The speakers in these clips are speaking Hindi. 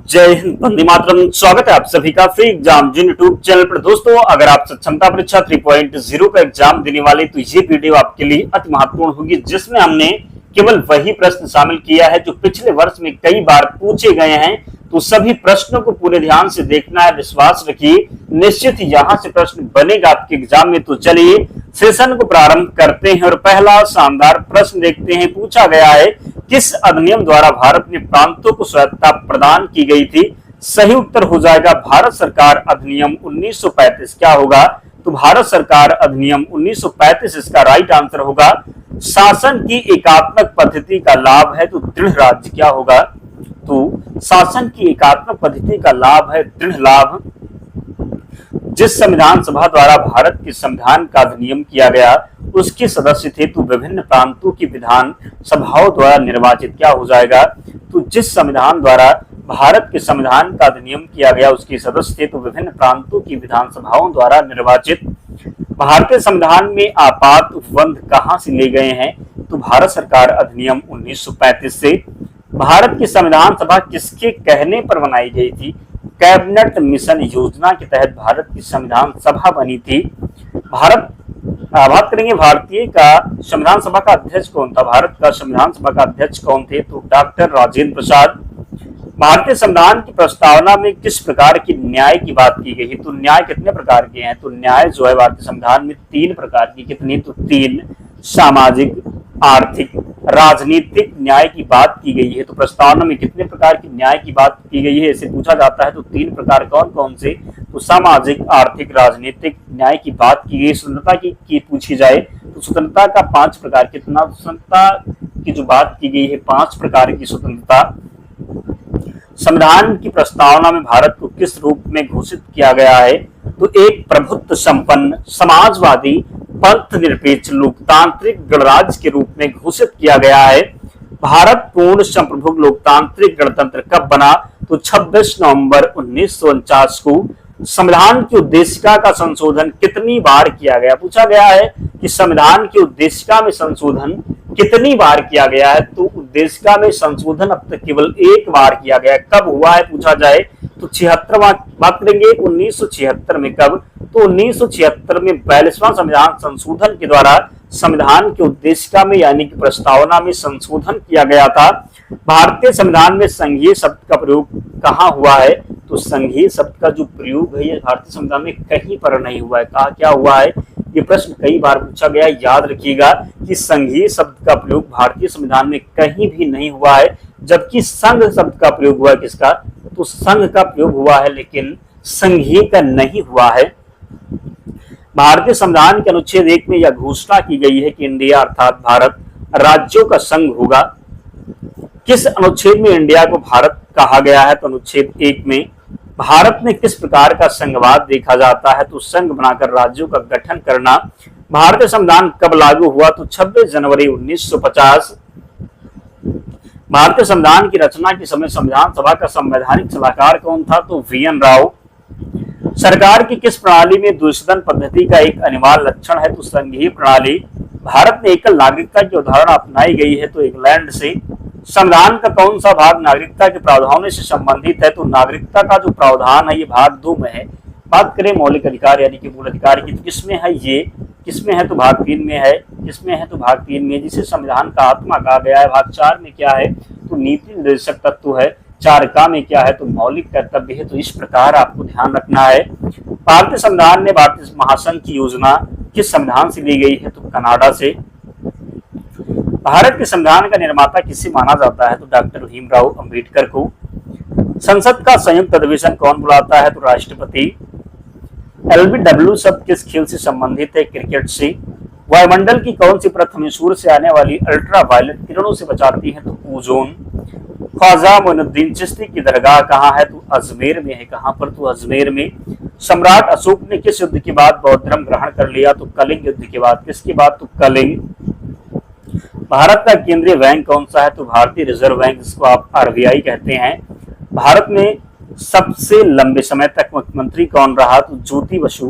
जय हिंद, वंदे मातरम। स्वागत है आप सभी का फ्री एग्जाम जिन यूट्यूब चैनल पर। दोस्तों, अगर आप सक्षमता परीक्षा 3.0 का एग्जाम देने वाले तो ये वीडियो आपके लिए अति महत्वपूर्ण होगी, जिसमें हमने केवल वही प्रश्न शामिल किया है जो पिछले वर्ष में कई बार पूछे गए हैं। तो सभी प्रश्नों को पूरे ध्यान से देखना है, विश्वास रखिए, निश्चित ही यहाँ से प्रश्न बनेगा आपके एग्जाम में। तो चलिए सेशन को प्रारंभ करते हैं और पहला शानदार प्रश्न देखते हैं। पूछा गया है, किस अधिनियम द्वारा भारत में प्रांतों को स्वायत्तता प्रदान की गई थी? सही उत्तर हो जाएगा भारत सरकार अधिनियम 1935। क्या होगा? तो भारत सरकार अधिनियम 1935 इसका राइट आंसर होगा। शासन की एकात्मक पद्धति का लाभ है तो दृढ़ राज्य। क्या होगा? तो शासन की एकात्मक पद्धति का लाभ है दृढ़ लाभ। जिस संविधान सभा द्वारा भारत के संविधान का अधिनियम किया गया उसके सदस्य थे तो विभिन्न प्रांतों की विधान सभाओं द्वारा निर्वाचित। क्या हो जाएगा? तो जिस संविधान द्वारा भारत के संविधान का अधिनियम किया गया उसके सदस्य थे तो विभिन्न प्रांतों की विधान सभाओं द्वारा निर्वाचित। भारतीय संविधान में आपात उपबंध कहां से ले गए हैं? तो भारत सरकार अधिनियम 1935 से। भारत की संविधान सभा किसके कहने पर बनाई गई थी? कैबिनेट मिशन योजना के तहत भारत की संविधान सभा बनी थी। बात करेंगे भारतीय का संविधान सभा का अध्यक्ष कौन था? भारत का संविधान सभा का अध्यक्ष कौन थे? तो डॉक्टर राजेंद्र प्रसाद। भारतीय संविधान की प्रस्तावना में किस प्रकार की न्याय की बात की गई है? तो न्याय कितने प्रकार के हैं? तो न्याय जो है भारतीय संविधान में 3 प्रकार की। कितनी? तो 3। सामाजिक, आर्थिक, राजनीतिक न्याय की बात की गई है। तो प्रस्तावना में कितने प्रकार की न्याय की बात की गई है इसे पूछा जाता है। तो 3 प्रकार कौन कौन से? तो सामाजिक, आर्थिक, राजनीतिक न्याय की बात की गई। स्वतंत्रता की पूछी जाए तो स्वतंत्रता का 5 प्रकार। कितना? स्वतंत्रता की जो बात की गई है 5 प्रकार की स्वतंत्रता। संविधान की प्रस्तावना में भारत को किस रूप में घोषित किया गया है? तो एक प्रभुत्व संपन्न, समाजवादी, पंथ निरपेक्ष, लोकतांत्रिक गणराज्य के रूप में घोषित किया गया है। भारत पूर्ण संप्रभु लोकतांत्रिक गणतंत्र कब बना? तो 26 नवंबर 1949 को। संविधान की उद्देशिका का संशोधन कितनी बार किया गया? पूछा गया है कि संविधान की उद्देशिका में संशोधन कितनी बार किया गया है? तो उद्देशिका में संशोधन अब तक केवल 1 बार किया गया। कब हुआ है पूछा जाए तो 76वां बात करेंगे 1976 में। कब? तो 1976 में 42वां संविधान संशोधन के द्वारा संविधान की उद्देशिका में यानी कि प्रस्तावना में संशोधन किया गया था। भारतीय संविधान में संघीय शब्द का प्रयोग कहाँ हुआ है? तो संघीय शब्द का जो प्रयोग है ये भारतीय संविधान में कहीं पर नहीं हुआ है। कहा क्या हुआ है? ये प्रश्न कई बार पूछा गया। याद रखिएगा कि संघीय शब्द का प्रयोग भारतीय संविधान में कहीं भी नहीं हुआ है, जबकि संघ शब्द का प्रयोग हुआ है। किसका? तो संघ का प्रयोग हुआ है, लेकिन संघीय का नहीं हुआ है। भारतीय संविधान के अनुच्छेद 1 में यह घोषणा की गई है कि इंडिया अर्थात भारत राज्यों का संघ होगा। किस अनुच्छेद में इंडिया को भारत कहा गया है? तो अनुच्छेद 1 में। भारत में किस प्रकार का संघवाद देखा जाता है? तो संघ बनाकर राज्यों का गठन करना। भारतीय संविधान कब लागू हुआ? तो 26 जनवरी 1950। भारतीय संविधान की रचना के समय संविधान सभा का संवैधानिक सलाहकार कौन था? तो VN राव। सरकार की किस प्रणाली में द्विसदन पद्धति का एक अनिवार्य लक्षण है? तो संघीय प्रणाली। भारत में एकल नागरिकता की अवधारणा अपनाई गई है तो इंग्लैंड से। संविधान का कौन सा भाग नागरिकता के प्रावधानों से संबंधित है? तो नागरिकता का जो प्रावधान है ये भाग 2 में है। बात करें मौलिक अधिकार यानी कि मूल अधिकार की तो किसमें है? ये किसमें है? तो भाग 3 में है। किसमें है? तो भाग 3 में, जिसे संविधान का आत्मा कहा गया है। भाग 4 में क्या है? तो नीति निर्देशक तत्व है। 4 का में क्या है? तो मौलिक कर्तव्य है। तो इस प्रकार आपको ध्यान रखना है। भारतीय संविधान ने भारतीय महासंघ की योजना किस संविधान से ली गई है? तो कनाडा से। भारत के संविधान का निर्माता किसे माना जाता है? तो डॉक्टर भीमराव अंबेडकर को। संसद का संयुक्त अधिवेशन कौन बुलाता है? तो राष्ट्रपति। LBW शब्द किस खेल से संबंधित है? क्रिकेट से। वायुमंडल की कौन सी परत हमें सूर्य से आने वाली अल्ट्रा वायलेट किरणों से बचाती है? तो ओजोन। ख्वाजा मोइनुद्दीन चिश्ती की दरगाह कहाँ है? तो अजमेर में है। कहाँ पर? तो अजमेर में। सम्राट अशोक ने किस युद्ध के बाद बौद्ध धर्म ग्रहण कर लिया? तो कलिंग युद्ध के बाद। किसके बाद? तो कलिंग। भारत का केंद्रीय बैंक कौन सा है? तो भारतीय रिजर्व बैंक, जिसको आप RBI कहते हैं। भारत में सबसे लंबे समय तक मुख्यमंत्री कौन रहा? तो ज्योति बसु।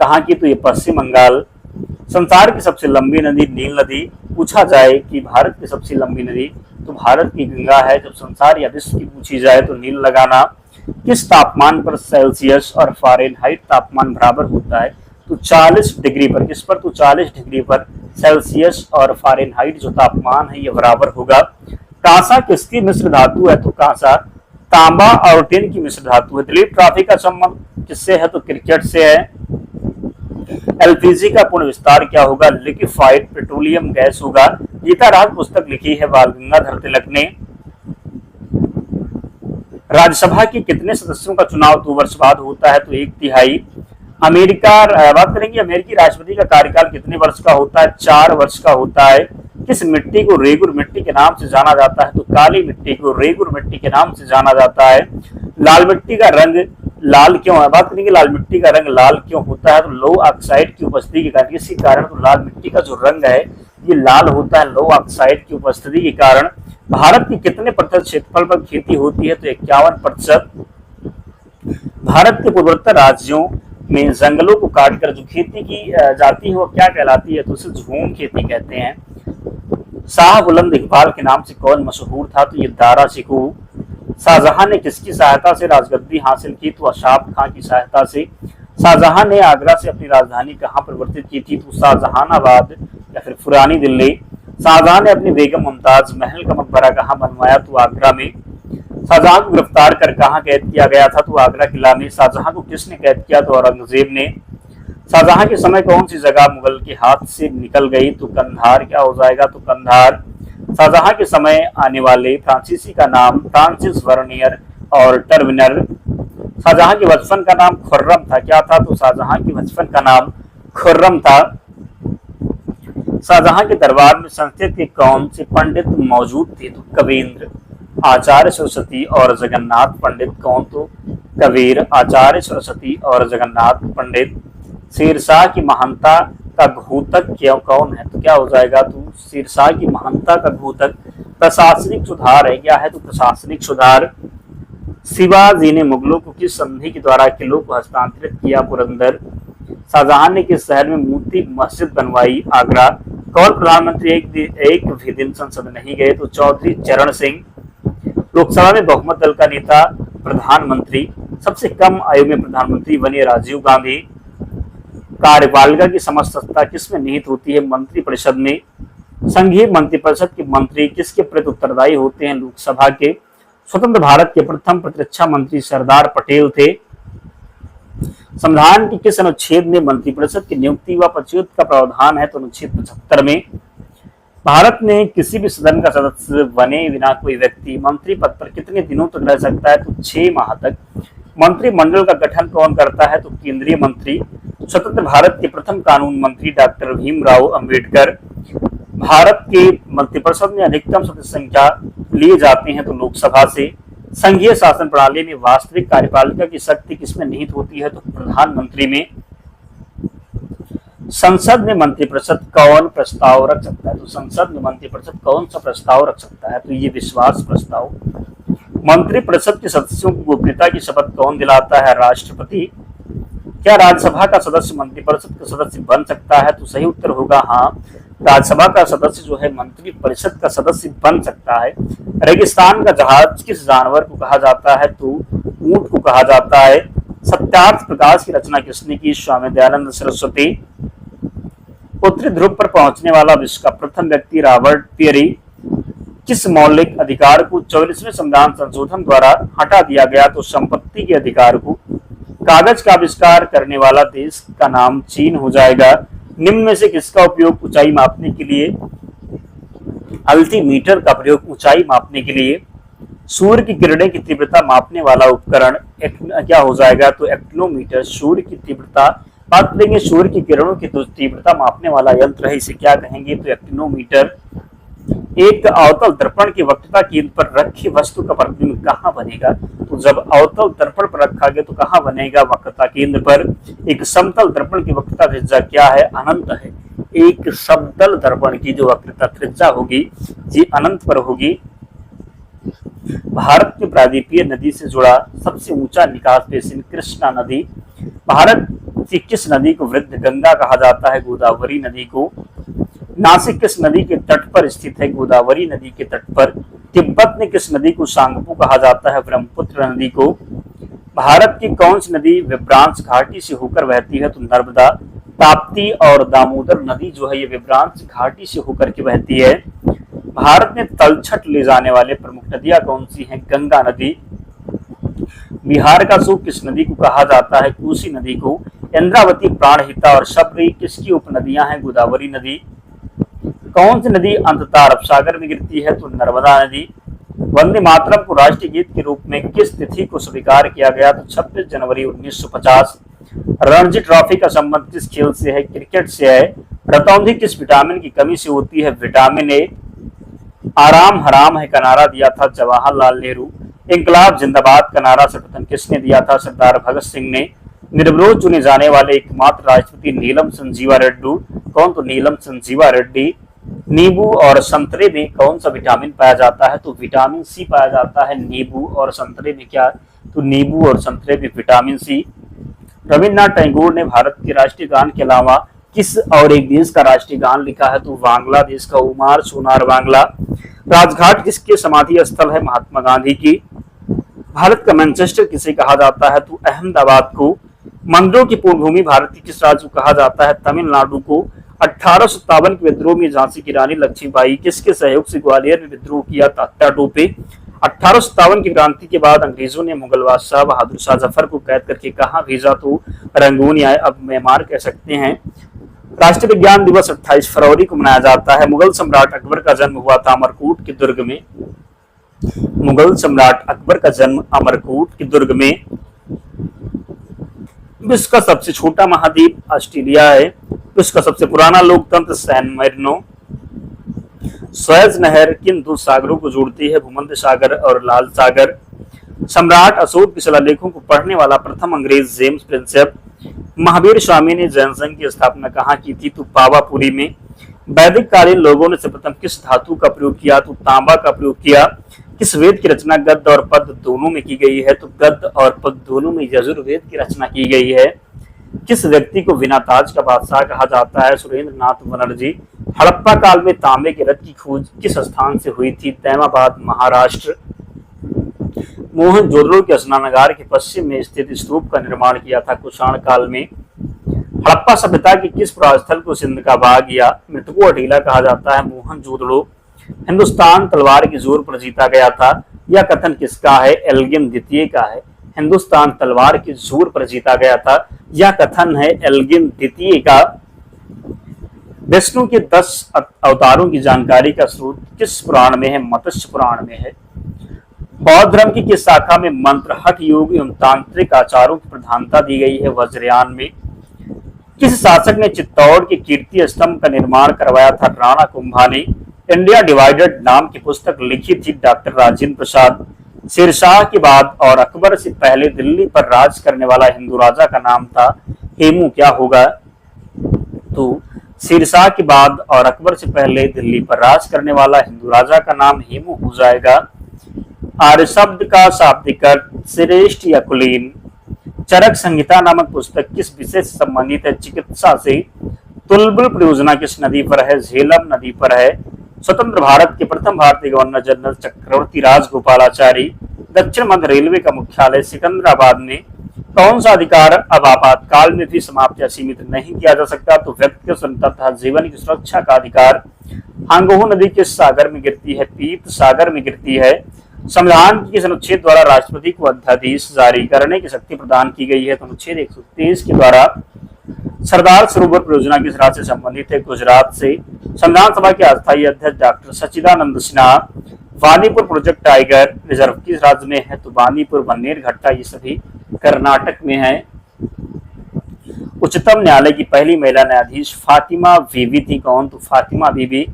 कहाँ की? तो ये पश्चिम बंगाल। संसार की सबसे लंबी नदी नील नदी। पूछा जाए कि भारत की सबसे लंबी नदी तो भारत की गंगा है। जब संसार या विश्व की पूछी जाए तो नील लगाना किस तापमान पर सेल्सियस और फ़ारेनहाइट तापमान बराबर होता है? तो 40 डिग्री पर। किस पर? तो 40 डिग्री पर सेल्सियस और फ़ारेनहाइट जो तापमान है ये बराबर होगा। कांसा किसकी मिश्र धातु है? तो कांसा तांबा और टिन की मिश्र धातु है। दिलीप ट्रॉफी का संबंध किससे है? तो क्रिकेट से है। एलपीजी का पूर्ण विस्तार क्या होगा? लिक्विफाइड पेट्रोलियम गैस होगा। गीता राज पुस्तक लिखी है बाल गंगाधर तिलक ने। राज्यसभा के कितने सदस्यों का चुनाव 2 वर्ष बाद होता है? तो 1/3। बात करेंगे अमेरिकी राष्ट्रपति का कार्यकाल कितने वर्ष का होता है? 4 वर्ष का होता है। किस मिट्टी को रेगुर मिट्टी के नाम से जाना जाता है? तो काली मिट्टी को रेगुर मिट्टी के नाम से जाना जाता है। लाल मिट्टी का रंग लाल क्यों है? बात करेंगे लाल मिट्टी का रंग लाल क्यों होता है? तो लो ऑक्साइड की उपस्थिति के कारण। इसी कारण तो लाल मिट्टी का जो रंग है ये लाल होता है, लो ऑक्साइड की उपस्थिति के कारण। भारत की कितने प्रतिशत क्षेत्रफल पर खेती होती है? तो 51%। भारत के पूर्वोत्तर राज्यों में जंगलों को काटकर जो खेती की जाती है वो क्या कहलाती है? तो उसे झूम खेती कहते हैं। शाह बुलंद इकबाल के नाम से कौन मशहूर था? तो ये दारा शिकोह। शाहजहां ने किसकी सहायता से राजगद्दी हासिल की? तो अशाफ खां की सहायता से। शाहजहां ने आगरा से अपनी राजधानी कहाँ परिवर्तित की थी? तो शाहजहानाबाद या फिर पुरानी दिल्ली। शाहजहां ने अपनी बेगम मुमताज महल का मकबरा कहाँ बनवाया? तो आगरा में। शाहजहां को गिरफ्तार कर कहाँ कैद किया गया था? तो आगरा किला में। शाहजहां को किसने कैद किया? तो औरंगजेब ने। शाहजहां के समय कौन सी जगह मुगल के हाथ से निकल गई? तो कंधार। क्या हो जाएगा? तो कंधार। शाहजहां के समय आने वाले फ्रांसीसी का नाम फ्रांसिस वर्नियर और टर्मिनर। शाहजहां के बचपन का नाम खुर्रम था। क्या था? तो शाहजहां के बचपन का नाम खुर्रम था। शाहजहां के दरबार में संस्कृत के कौन से पंडित मौजूद थे? तो कबीर, आचार्य सरस्वती और जगन्नाथ पंडित। कौन? तो कबीर, आचार्य सरस्वती और जगन्नाथ पंडित। शेरशाह की महानता का घोतक क्यों कौन है? तो क्या हो जाएगा? तो शेरशाह की महानता का घोतक प्रशासनिक सुधार है। क्या है? तो प्रशासनिक सुधार। शिवाजी ने मुगलों को किस संधि के द्वारा किलों को हस्तांतरित किया? पुरंदर। शाहजहां ने किस शहर में मोती मस्जिद बनवाई? आगरा। कौन प्रधानमंत्री एक भी दिन संसद नहीं गए? तो चौधरी चरण सिंह। लोकसभा में बहुमत दल का नेता प्रधानमंत्री। सबसे कम आयु में प्रधानमंत्री बने राजीव गांधी। कार्यपालिका की समस्त सत्ता किसमें निहित होती है? मंत्रिपरिषद में। संघीय मंत्रिपरिषद के मंत्री किसके प्रति उत्तरदायी होते हैं? लोकसभा के। स्वतंत्र भारत के प्रथम प्रतिरक्षा मंत्री सरदार पटेल थे। संविधान के किस अनुच्छेद में मंत्रिपरिषद की नियुक्ति व पदच्युत का प्रावधान है? तो अनुच्छेद 75 में। भारत में किसी भी सदन का सदस्य बने बिना कोई व्यक्ति मंत्री पद पर कितने दिनों तक रह सकता है? तो 6 माह तक। मंत्रिमंडल का गठन कौन करता है? तो केंद्रीय मंत्री। स्वतंत्र भारत के प्रथम कानून मंत्री डॉक्टर भीमराव अंबेडकर। भारत के मंत्रिपरिषद में अधिकतम सदस्य संख्या लिए जाते हैं? तो लोकसभा से। संघीय शासन प्रणाली में वास्तविक कार्यपालिका की शक्ति किसमें निहित होती है? तो प्रधानमंत्री में। संसद में मंत्रिपरिषद कौन प्रस्ताव रख सकता है? तो संसद में मंत्रिपरिषद कौन सा प्रस्ताव रख सकता है? तो ये विश्वास प्रस्ताव। मंत्रिपरिषद के सदस्यों को गोपनीयता की शपथ कौन दिलाता है? राष्ट्रपति। क्या राज्यसभा का सदस्य मंत्रिपरिषद का सदस्य बन सकता है? तो सही उत्तर होगा हाँ, राज्यसभा का सदस्य जो है मंत्रिपरिषद का सदस्य बन सकता है। रेगिस्तान का जहाज किस जानवर को कहा जाता है? तो ऊंट को कहा जाता है। सत्यार्थ प्रकाश की रचना किसने की? स्वामी दयानंद सरस्वती। उत्तरी ध्रुव पर पहुंचने वाला विश्व का प्रथम व्यक्ति रॉबर्ट पियरी। किस मौलिक अधिकार को 44वें संविधान संशोधन द्वारा हटा दिया गया? तो संपत्ति के अधिकार को। कागज का आविष्कार करने वाला देश का नाम चीन हो जाएगा। निम्न में से किसका उपयोग ऊंचाई मापने के लिए? अल्टीमीटर का प्रयोग ऊंचाई मापने के लिए। सूर्य की किरणें की तीव्रता मापने वाला उपकरण क्या हो जाएगा? तो एक्टिनोमीटर। सूर्य की तीव्रता बात करेंगे, सूर्य की किरणों की तीव्रता मापने वाला यंत्र है, इसे क्या कहेंगे? तो एक्टिनोमीटर। एक अवतल दर्पण की वक्रता केंद्र पर रखी वस्तु का प्रतिबिंब कहाँ बनेगा? तो जब अवतल दर्पण पर रखा गया तो कहाँ बनेगा? वक्रता केंद्र पर। एक समतल दर्पण की वक्रता त्रिज्या क्या है? अनंत है। एक समतल दर्पण की जो वक्रता त्रिज्या होगी जी अनंत पर होगी। भारत के प्रायद्वीपीय नदी से जुड़ा सबसे ऊंचा निकास बेसिन कृष्णा नदी। भारत की किस नदी को वृद्ध गंगा कहा जाता है? गोदावरी नदी को। नासिक किस नदी के तट पर स्थित है? गोदावरी नदी के तट पर। तिब्बत में किस नदी को सांगपो कहा जाता है? ब्रह्मपुत्र नदी को। भारत की कौन सी नदी विभ्रांस घाटी से होकर बहती है? तो नर्मदा। ताप्ती और दामोदर नदी जो है ये विभ्रांस घाटी से होकर के बहती है। भारत में तलछट ले जाने वाले प्रमुख नदियां कौन सी हैं? गंगा नदी। बिहार का सूप किस नदी को कहा जाता है? कोसी नदी को। इंद्रावती, प्राणहिता और शबरी किसकी उपनदियां हैं? गोदावरी नदी। कौन सी नदी अंततः अरब सागर में गिरती है? तो नर्मदा नदी। वंदे मातरम को राष्ट्रीय गीत के रूप में किस तिथि को स्वीकार किया गया? तो 26 जनवरी 1950। रणजी ट्रॉफी का संबंध किस खेल से है? क्रिकेट से है। रतौंधी किस विटामिन की कमी से होती है? Vitamin A. आराम हराम है का नारा दिया था जवाहरलाल नेहरू। इंकलाब जिंदाबाद का नारा सर्वप्रथम किसने दिया था? सरदार भगत सिंह ने। निर्विरोध चुने जाने वाले एकमात्र राष्ट्रपति नीलम संजीवा रेड्डी। कौन? तो नीलम संजीवा रेड्डी। नींबू और संतरे में कौन सा विटामिन पाया जाता है? तो विटामिन सी पाया जाता है नींबू और संतरे में। क्या? तो नींबू और संतरे में विटामिन सी। रविन्द्रनाथ टैगोर ने भारत के राष्ट्रीय गान के अलावा किस और एक देश का राष्ट्रीय गान लिखा है? तो बांग्लादेश का, उमार सोनार बांग्ला। राजघाट किसके समाधि स्थल है? महात्मा गांधी की। भारत का मैनचेस्टर किसे कहा जाता है? तो अहमदाबाद को। मंदिरों की पूर्वभूमि भारत के किस राज्य को कहा जाता है? तमिलनाडु को। 1857 के विद्रोह में झांसी की रानी लक्ष्मीबाई किसके सहयोग से ग्वालियर में विद्रोह किया? तात्या टोपे। 1857 की क्रांति के बाद अंग्रेजों ने मुगल बादशाह बहादुर शाह जफर को कैद करके कहां भेजा? तो रंगून या अब म्यांमार कह सकते हैं। राष्ट्रीय विज्ञान दिवस 28 फरवरी को मनाया जाता है। मुगल सम्राट अकबर का जन्म हुआ था अमरकोट के दुर्ग में। मुगल सम्राट अकबर का जन्म अमरकोट के दुर्ग में। विश्व का सबसे छोटा महाद्वीप ऑस्ट्रेलिया है। विश्व का सबसे पुराना लोकतंत्र सैन मेरिनो। सुएज नहर किन दो सागरों को जोड़ती है? भूमध्य सागर और लाल सागर। सम्राट अशोक के शिलालेखों को पढ़ने वाला प्रथम अंग्रेज जेम्स प्रिंसेप। महावीर स्वामी ने जैन संघ की स्थापना कहाँ की थी? तो पावापुरी में। वैदिक कालीन लोगों ने सर्वप्रथम किस धातु का प्रयोग किया? तो तांबा का प्रयोग किया। किस वेद की रचना गद्य और पद्य दोनों में की गई है? तो गद्य और पद्य दोनों में यजुर्वेद की रचना की गई है। किस व्यक्ति को बिना ताज का बादशाह कहा जाता है? सुरेंद्र नाथ बनर्जी। हड़प्पा काल में तांबे के रथ की खोज किस स्थान से हुई थी? तैमाबाद, महाराष्ट्र। मोहनजोदड़ो के स्नानागार के पश्चिम में स्थित स्तूप का निर्माण किया था कुषाण काल में। हड़प्पा सभ्यता की किस पुरास्थल को सिंध का बाग या मृतको अटीला कहा जाता है? मोहनजोदड़ो। हिंदुस्तान तलवार के जोर पर जीता गया था, यह कथन किसका है? एल्गिन द्वितीय का है। हिंदुस्तान तलवार के जोर पर जीता गया था, यह कथन है एल्गिन द्वितीय का। विष्णु के 10 अवतारों की जानकारी का स्रोत किस पुराण में है? मत्स्य पुराण में है। बौद्ध धर्म की किस शाखा में मंत्र, हठ योग एवं तांत्रिक आचारों की प्रधानता दी गई है? वज्रयान में। किस शासक ने चित्तौड़ के कीर्ति स्तंभ का निर्माण करवाया था? राणा कुंभा ने। इंडिया डिवाइडेड नाम की पुस्तक लिखी थी डॉक्टर राजेंद्र प्रसाद। शेरशाह के बाद और अकबर से पहले दिल्ली पर राज करने वाला हिंदू राजा का नाम था हेमू। क्या होगा? तो शेरशाह के बाद और अकबर से पहले दिल्ली पर राज करने वाला हिंदू राजा का नाम हेमू हो जाएगा। आर्य शब्द का शाब्दिक अर्थ श्रेष्ठ या कुलीन। चरक संहिता नामक पुस्तक किस विषय से संबंधित है? चिकित्सा से। तुलबुल परियोजना किस नदी पर है? झेलम नदी पर है। स्वतंत्र भारत के प्रथम भारतीय गवर्नर जनरल चक्रवर्ती राजगोपालाचारी। दक्षिण मध्य रेलवे का मुख्यालय सिकंदराबाद में। कौन सा अधिकार अब आपातकाल में भी समाप्त या सीमित नहीं किया जा सकता? तो व्यक्तिगत स्वतंत्रता तथा जीवन की सुरक्षा का अधिकार। हांगहो नदी किस सागर में गिरती है? पीत सागर में गिरती है। संविधान के किस अनुच्छेद द्वारा राष्ट्रपति को अध्यादेश जारी करने की शक्ति प्रदान की गई है? तो अनुच्छेद 123 के द्वारा। सरदार सरोवर परियोजना किस राज्य से संबंधित है? गुजरात से। संविधान सभा के अस्थायी अध्यक्ष डॉक्टर सच्चिदानंद सिन्हा। वानीपुर प्रोजेक्ट टाइगर रिजर्व किस राज्य में है? तो वानीपुर, बन्नेरघट्टा, ये सभी कर्नाटक में है। उच्चतम न्यायालय की पहली महिला न्यायाधीश फातिमा बीबी थी। कौन? तो फातिमा बीबी।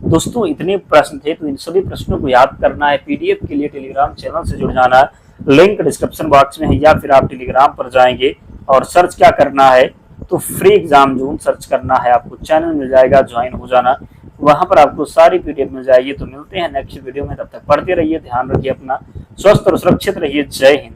दोस्तों इतने प्रश्न थे, तो इन सभी प्रश्नों को याद करना है। पीडीएफ के लिए टेलीग्राम चैनल से जुड़ जाना है। लिंक डिस्क्रिप्शन बॉक्स में है, या फिर आप टेलीग्राम पर जाएंगे और सर्च क्या करना है? तो फ्री एग्जाम जोन सर्च करना है। आपको चैनल मिल जाएगा, ज्वाइन हो जाना, वहां पर आपको सारी पीडीएफ मिल जाएगी। तो मिलते हैं नेक्स्ट वीडियो में, तब तक पढ़ते रहिए, ध्यान रखिए अपना, स्वस्थ और सुरक्षित रहिए। जय हिंद।